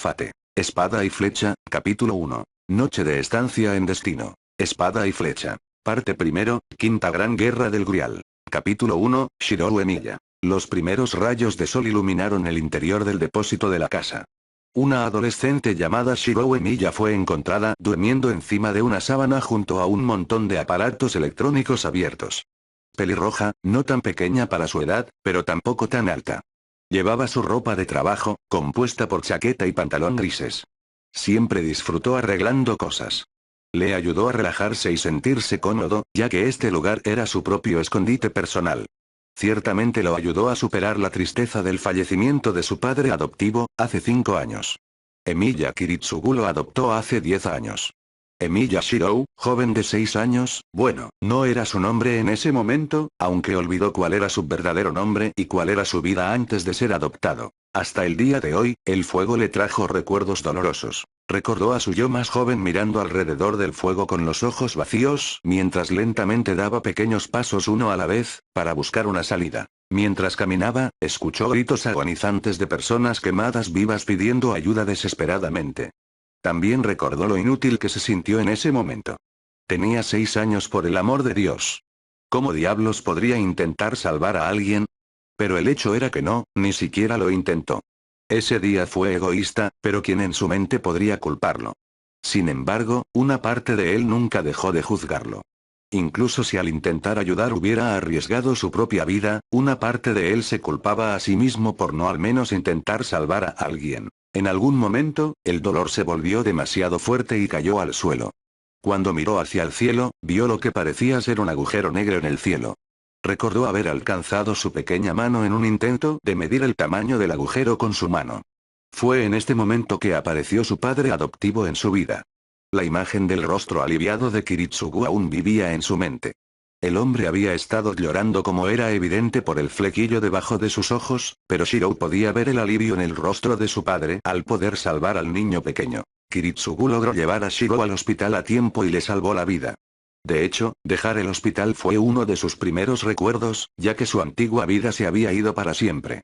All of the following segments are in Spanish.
Fate. Espada y flecha, capítulo 1. Noche de estancia en destino. Espada y flecha. Parte primero, Quinta Gran Guerra del Grial. Capítulo 1, Shirou Emiya. Los primeros rayos de sol iluminaron el interior del depósito de la casa. Una adolescente llamada Shirou Emiya fue encontrada durmiendo encima de una sábana junto a un montón de aparatos electrónicos abiertos. Pelirroja, no tan pequeña para su edad, pero tampoco tan alta. Llevaba su ropa de trabajo, compuesta por chaqueta y pantalón grises. Siempre disfrutó arreglando cosas. Le ayudó a relajarse y sentirse cómodo, ya que este lugar era su propio escondite personal. Ciertamente lo ayudó a superar la tristeza del fallecimiento de su padre adoptivo, hace 5 años. Emiya Kiritsugu lo adoptó hace 10 años. Emiya Shirou, joven de 6 años, bueno, no era su nombre en ese momento, aunque olvidó cuál era su verdadero nombre y cuál era su vida antes de ser adoptado. Hasta el día de hoy, el fuego le trajo recuerdos dolorosos. Recordó a su yo más joven mirando alrededor del fuego con los ojos vacíos, mientras lentamente daba pequeños pasos uno a la vez, para buscar una salida. Mientras caminaba, escuchó gritos agonizantes de personas quemadas vivas pidiendo ayuda desesperadamente. También recordó lo inútil que se sintió en ese momento. Tenía 6 años, por el amor de Dios. ¿Cómo diablos podría intentar salvar a alguien? Pero el hecho era que no, ni siquiera lo intentó. Ese día fue egoísta, pero ¿quién en su mente podría culparlo? Sin embargo, una parte de él nunca dejó de juzgarlo. Incluso si al intentar ayudar hubiera arriesgado su propia vida, una parte de él se culpaba a sí mismo por no al menos intentar salvar a alguien. En algún momento, el dolor se volvió demasiado fuerte y cayó al suelo. Cuando miró hacia el cielo, vio lo que parecía ser un agujero negro en el cielo. Recordó haber alcanzado su pequeña mano en un intento de medir el tamaño del agujero con su mano. Fue en este momento que apareció su padre adoptivo en su vida. La imagen del rostro aliviado de Kiritsugu aún vivía en su mente. El hombre había estado llorando como era evidente por el flequillo debajo de sus ojos, pero Shirou podía ver el alivio en el rostro de su padre al poder salvar al niño pequeño. Kiritsugu logró llevar a Shirou al hospital a tiempo y le salvó la vida. De hecho, dejar el hospital fue uno de sus primeros recuerdos, ya que su antigua vida se había ido para siempre.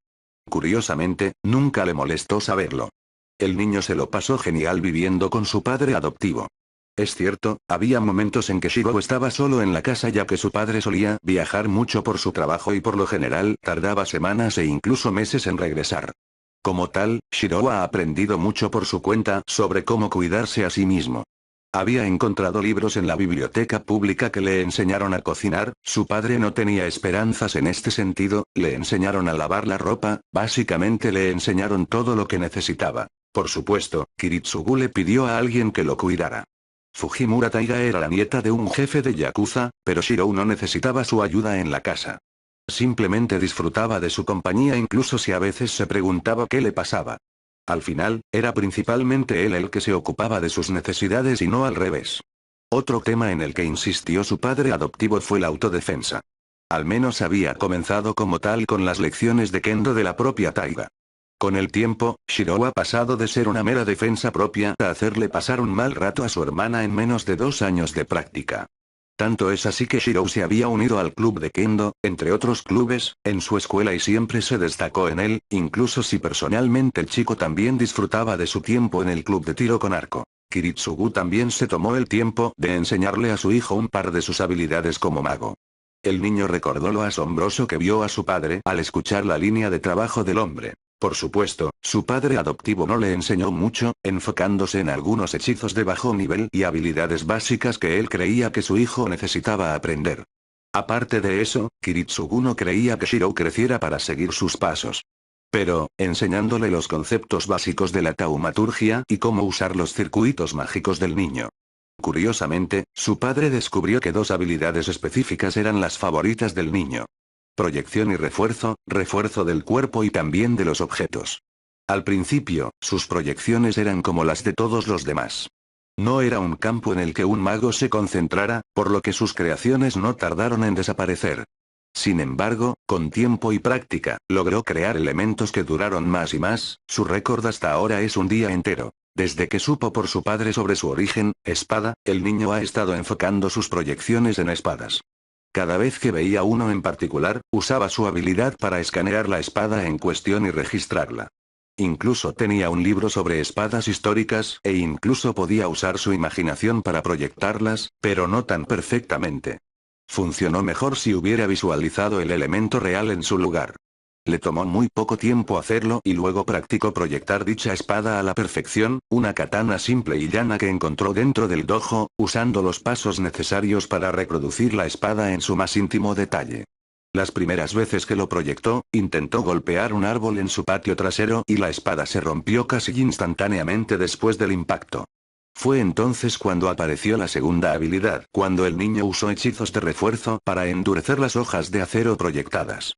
Curiosamente, nunca le molestó saberlo. El niño se lo pasó genial viviendo con su padre adoptivo. Es cierto, había momentos en que Shirou estaba solo en la casa ya que su padre solía viajar mucho por su trabajo y por lo general tardaba semanas e incluso meses en regresar. Como tal, Shirou ha aprendido mucho por su cuenta sobre cómo cuidarse a sí mismo. Había encontrado libros en la biblioteca pública que le enseñaron a cocinar, su padre no tenía esperanzas en este sentido, le enseñaron a lavar la ropa, básicamente le enseñaron todo lo que necesitaba. Por supuesto, Kiritsugu le pidió a alguien que lo cuidara. Fujimura Taiga era la nieta de un jefe de yakuza, pero Shirou no necesitaba su ayuda en la casa. Simplemente disfrutaba de su compañía incluso si a veces se preguntaba qué le pasaba. Al final, era principalmente él el que se ocupaba de sus necesidades y no al revés. Otro tema en el que insistió su padre adoptivo fue la autodefensa. Al menos había comenzado como tal con las lecciones de kendo de la propia Taiga. Con el tiempo, Shirou ha pasado de ser una mera defensa propia a hacerle pasar un mal rato a su hermana en menos de 2 años de práctica. Tanto es así que Shirou se había unido al club de kendo, entre otros clubes, en su escuela y siempre se destacó en él, incluso si personalmente el chico también disfrutaba de su tiempo en el club de tiro con arco. Kiritsugu también se tomó el tiempo de enseñarle a su hijo un par de sus habilidades como mago. El niño recordó lo asombroso que vio a su padre al escuchar la línea de trabajo del hombre. Por supuesto, su padre adoptivo no le enseñó mucho, enfocándose en algunos hechizos de bajo nivel y habilidades básicas que él creía que su hijo necesitaba aprender. Aparte de eso, Kiritsugu no creía que Shirou creciera para seguir sus pasos. Pero, enseñándole los conceptos básicos de la taumaturgia y cómo usar los circuitos mágicos del niño. Curiosamente, su padre descubrió que 2 habilidades específicas eran las favoritas del niño. Proyección y refuerzo, refuerzo del cuerpo y también de los objetos. Al principio, sus proyecciones eran como las de todos los demás. No era un campo en el que un mago se concentrara, por lo que sus creaciones no tardaron en desaparecer. Sin embargo, con tiempo y práctica, logró crear elementos que duraron más y más, su récord hasta ahora es un día entero. Desde que supo por su padre sobre su origen, espada, el niño ha estado enfocando sus proyecciones en espadas. Cada vez que veía uno en particular, usaba su habilidad para escanear la espada en cuestión y registrarla. Incluso tenía un libro sobre espadas históricas e incluso podía usar su imaginación para proyectarlas, pero no tan perfectamente. Funcionó mejor si hubiera visualizado el elemento real en su lugar. Le tomó muy poco tiempo hacerlo y luego practicó proyectar dicha espada a la perfección, una katana simple y llana que encontró dentro del dojo, usando los pasos necesarios para reproducir la espada en su más íntimo detalle. Las primeras veces que lo proyectó, intentó golpear un árbol en su patio trasero y la espada se rompió casi instantáneamente después del impacto. Fue entonces cuando apareció la segunda habilidad, cuando el niño usó hechizos de refuerzo para endurecer las hojas de acero proyectadas.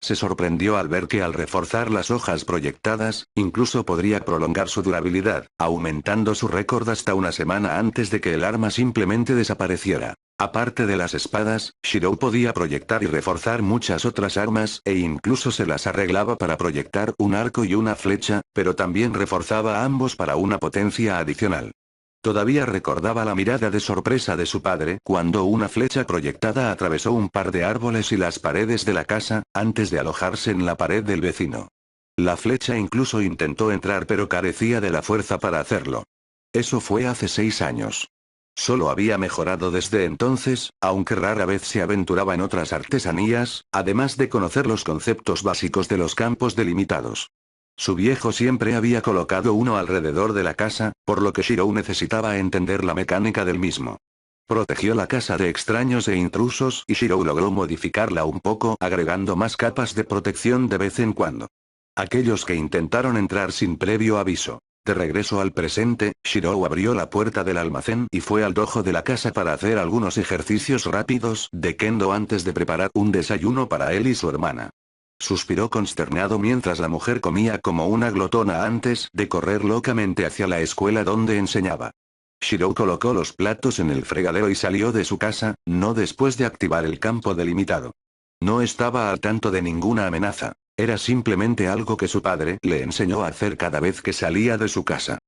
Se sorprendió al ver que al reforzar las hojas proyectadas, incluso podría prolongar su durabilidad, aumentando su récord hasta una semana antes de que el arma simplemente desapareciera. Aparte de las espadas, Shirou podía proyectar y reforzar muchas otras armas, e incluso se las arreglaba para proyectar un arco y una flecha, pero también reforzaba ambos para una potencia adicional. Todavía recordaba la mirada de sorpresa de su padre cuando una flecha proyectada atravesó un par de árboles y las paredes de la casa, antes de alojarse en la pared del vecino. La flecha incluso intentó entrar pero carecía de la fuerza para hacerlo. Eso fue hace 6 años. Solo había mejorado desde entonces, aunque rara vez se aventuraba en otras artesanías, además de conocer los conceptos básicos de los campos delimitados. Su viejo siempre había colocado uno alrededor de la casa, por lo que Shirou necesitaba entender la mecánica del mismo. Protegió la casa de extraños e intrusos y Shirou logró modificarla un poco agregando más capas de protección de vez en cuando. Aquellos que intentaron entrar sin previo aviso. De regreso al presente, Shirou abrió la puerta del almacén y fue al dojo de la casa para hacer algunos ejercicios rápidos de kendo antes de preparar un desayuno para él y su hermana. Suspiró consternado mientras la mujer comía como una glotona antes de correr locamente hacia la escuela donde enseñaba. Shirou colocó los platos en el fregadero y salió de su casa, no después de activar el campo delimitado. No estaba al tanto de ninguna amenaza. Era simplemente algo que su padre le enseñó a hacer cada vez que salía de su casa.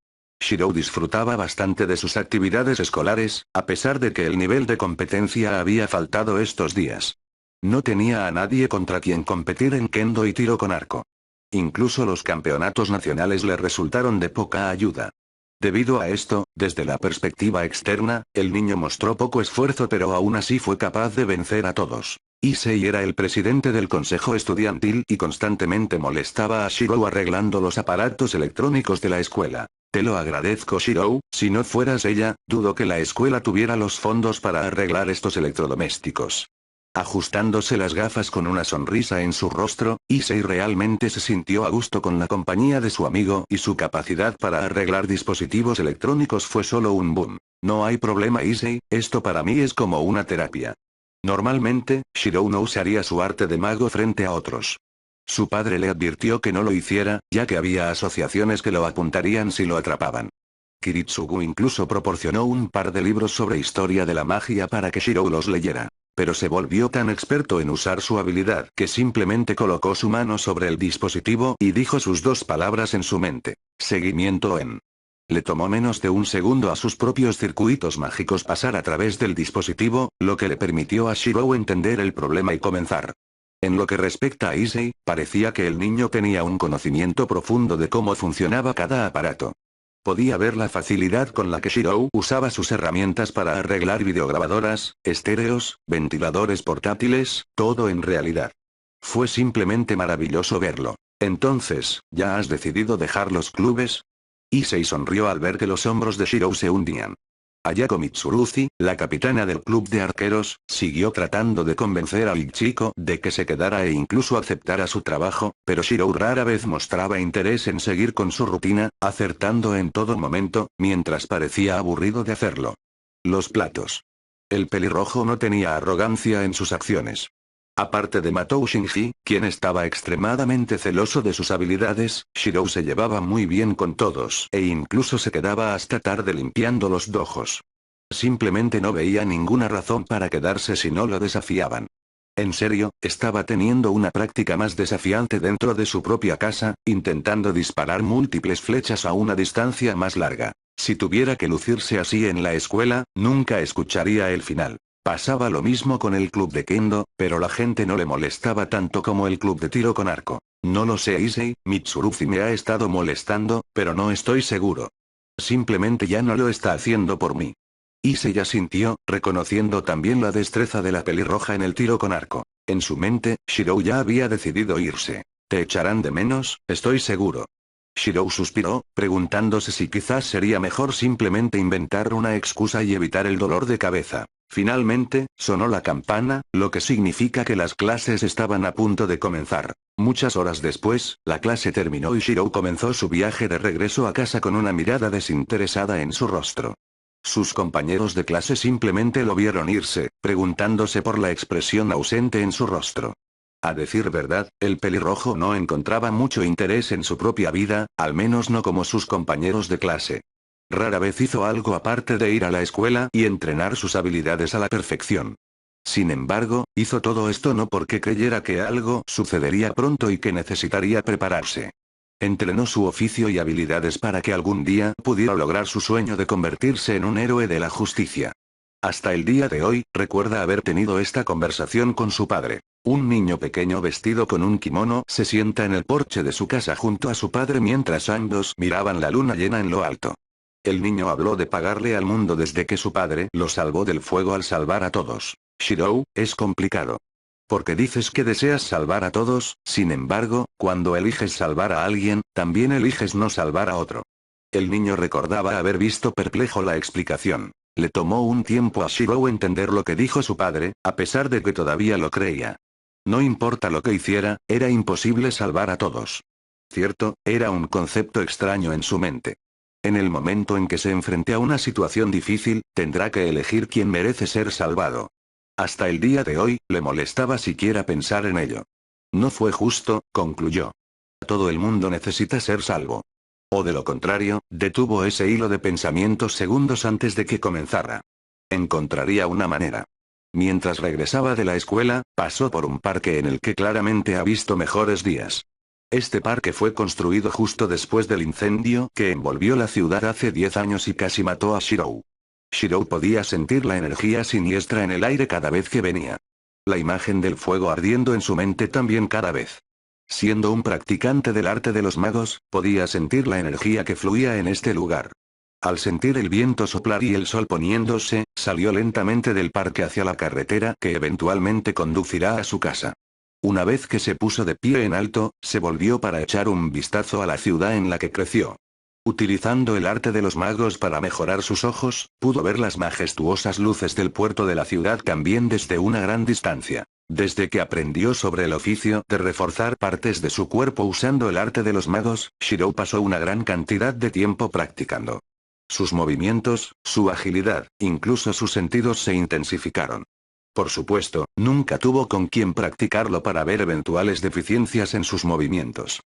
Shirou disfrutaba bastante de sus actividades escolares, a pesar de que el nivel de competencia había faltado estos días. No tenía a nadie contra quien competir en kendo y tiro con arco. Incluso los campeonatos nacionales le resultaron de poca ayuda. Debido a esto, desde la perspectiva externa, el niño mostró poco esfuerzo pero aún así fue capaz de vencer a todos. Issei era el presidente del consejo estudiantil y constantemente molestaba a Shirou arreglando los aparatos electrónicos de la escuela. Te lo agradezco Shirou, si no fueras ella, dudo que la escuela tuviera los fondos para arreglar estos electrodomésticos. Ajustándose las gafas con una sonrisa en su rostro, Issei realmente se sintió a gusto con la compañía de su amigo y su capacidad para arreglar dispositivos electrónicos fue solo un boom. No hay problema Issei, esto para mí es como una terapia. Normalmente, Shirou no usaría su arte de mago frente a otros. Su padre le advirtió que no lo hiciera, ya que había asociaciones que lo apuntarían si lo atrapaban. Kiritsugu incluso proporcionó un par de libros sobre historia de la magia para que Shirou los leyera. Pero se volvió tan experto en usar su habilidad que simplemente colocó su mano sobre el dispositivo y dijo sus 2 palabras en su mente. Seguimiento en. Le tomó menos de un segundo a sus propios circuitos mágicos pasar a través del dispositivo, lo que le permitió a Shirou entender el problema y comenzar. En lo que respecta a Issei, parecía que el niño tenía un conocimiento profundo de cómo funcionaba cada aparato. Podía ver la facilidad con la que Shirou usaba sus herramientas para arreglar videograbadoras, estéreos, ventiladores portátiles, todo en realidad. Fue simplemente maravilloso verlo. Entonces, ¿ya has decidido dejar los clubes? Issei sonrió al ver que los hombros de Shirou se hundían. Ayako Mitsurugi, la capitana del club de arqueros, siguió tratando de convencer al chico de que se quedara e incluso aceptara su trabajo, pero Shirou rara vez mostraba interés en seguir con su rutina, acertando en todo momento, mientras parecía aburrido de hacerlo. Los platos. El pelirrojo no tenía arrogancia en sus acciones. Aparte de Matou Shinji, quien estaba extremadamente celoso de sus habilidades, Shirou se llevaba muy bien con todos e incluso se quedaba hasta tarde limpiando los dojos. Simplemente no veía ninguna razón para quedarse si no lo desafiaban. En serio, estaba teniendo una práctica más desafiante dentro de su propia casa, intentando disparar múltiples flechas a una distancia más larga. Si tuviera que lucirse así en la escuela, nunca escucharía el final. Pasaba lo mismo con el club de kendo, pero la gente no le molestaba tanto como el club de tiro con arco. No lo sé Issei, Mitsurugi me ha estado molestando, pero no estoy seguro. Simplemente ya no lo está haciendo por mí. Issei asintió, reconociendo también la destreza de la pelirroja en el tiro con arco. En su mente, Shirou ya había decidido irse. Te echarán de menos, estoy seguro. Shirou suspiró, preguntándose si quizás sería mejor simplemente inventar una excusa y evitar el dolor de cabeza. Finalmente, sonó la campana, lo que significa que las clases estaban a punto de comenzar. Muchas horas después, la clase terminó y Shirou comenzó su viaje de regreso a casa con una mirada desinteresada en su rostro. Sus compañeros de clase simplemente lo vieron irse, preguntándose por la expresión ausente en su rostro. A decir verdad, el pelirrojo no encontraba mucho interés en su propia vida, al menos no como sus compañeros de clase. Rara vez hizo algo aparte de ir a la escuela y entrenar sus habilidades a la perfección. Sin embargo, hizo todo esto no porque creyera que algo sucedería pronto y que necesitaría prepararse. Entrenó su oficio y habilidades para que algún día pudiera lograr su sueño de convertirse en un héroe de la justicia. Hasta el día de hoy, recuerda haber tenido esta conversación con su padre. Un niño pequeño vestido con un kimono se sienta en el porche de su casa junto a su padre mientras ambos miraban la luna llena en lo alto. El niño habló de pagarle al mundo desde que su padre lo salvó del fuego al salvar a todos. Shirou, es complicado. Porque dices que deseas salvar a todos, sin embargo, cuando eliges salvar a alguien, también eliges no salvar a otro. El niño recordaba haber visto perplejo la explicación. Le tomó un tiempo a Shirou entender lo que dijo su padre, a pesar de que todavía lo creía. No importa lo que hiciera, era imposible salvar a todos. Cierto, era un concepto extraño en su mente. En el momento en que se enfrente a una situación difícil, tendrá que elegir quién merece ser salvado. Hasta el día de hoy, le molestaba siquiera pensar en ello. No fue justo, concluyó. Todo el mundo necesita ser salvo. O de lo contrario, detuvo ese hilo de pensamientos segundos antes de que comenzara. Encontraría una manera. Mientras regresaba de la escuela, pasó por un parque en el que claramente ha visto mejores días. Este parque fue construido justo después del incendio que envolvió la ciudad hace 10 años y casi mató a Shirou. Shirou podía sentir la energía siniestra en el aire cada vez que venía. La imagen del fuego ardiendo en su mente también cada vez. Siendo un practicante del arte de los magos, podía sentir la energía que fluía en este lugar. Al sentir el viento soplar y el sol poniéndose, salió lentamente del parque hacia la carretera que eventualmente conducirá a su casa. Una vez que se puso de pie en alto, se volvió para echar un vistazo a la ciudad en la que creció. Utilizando el arte de los magos para mejorar sus ojos, pudo ver las majestuosas luces del puerto de la ciudad también desde una gran distancia. Desde que aprendió sobre el oficio de reforzar partes de su cuerpo usando el arte de los magos, Shirou pasó una gran cantidad de tiempo practicando. Sus movimientos, su agilidad, incluso sus sentidos se intensificaron. Por supuesto, nunca tuvo con quien practicarlo para ver eventuales deficiencias en sus movimientos.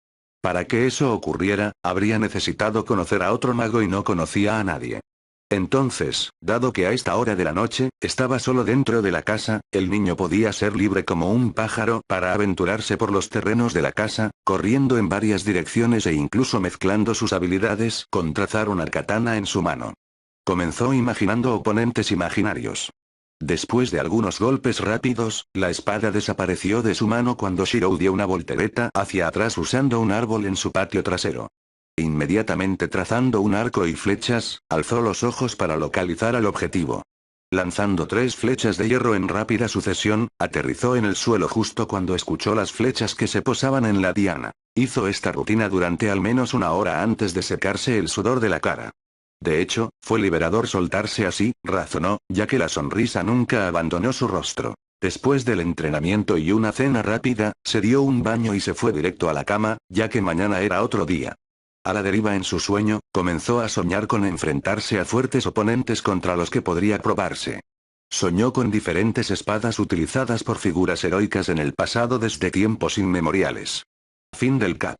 Para que eso ocurriera, habría necesitado conocer a otro mago y no conocía a nadie. Entonces, dado que a esta hora de la noche, estaba solo dentro de la casa, el niño podía ser libre como un pájaro para aventurarse por los terrenos de la casa, corriendo en varias direcciones e incluso mezclando sus habilidades con trazar una katana en su mano. Comenzó imaginando oponentes imaginarios. Después de algunos golpes rápidos, la espada desapareció de su mano cuando Shirou dio una voltereta hacia atrás usando un árbol en su patio trasero. Inmediatamente trazando un arco y flechas, alzó los ojos para localizar al objetivo. Lanzando 3 flechas de hierro en rápida sucesión, aterrizó en el suelo justo cuando escuchó las flechas que se posaban en la diana. Hizo esta rutina durante al menos una hora antes de secarse el sudor de la cara. De hecho, fue liberador soltarse así, razonó, ya que la sonrisa nunca abandonó su rostro. Después del entrenamiento y una cena rápida, se dio un baño y se fue directo a la cama, ya que mañana era otro día. A la deriva en su sueño, comenzó a soñar con enfrentarse a fuertes oponentes contra los que podría probarse. Soñó con diferentes espadas utilizadas por figuras heroicas en el pasado desde tiempos inmemoriales. Fin del cap.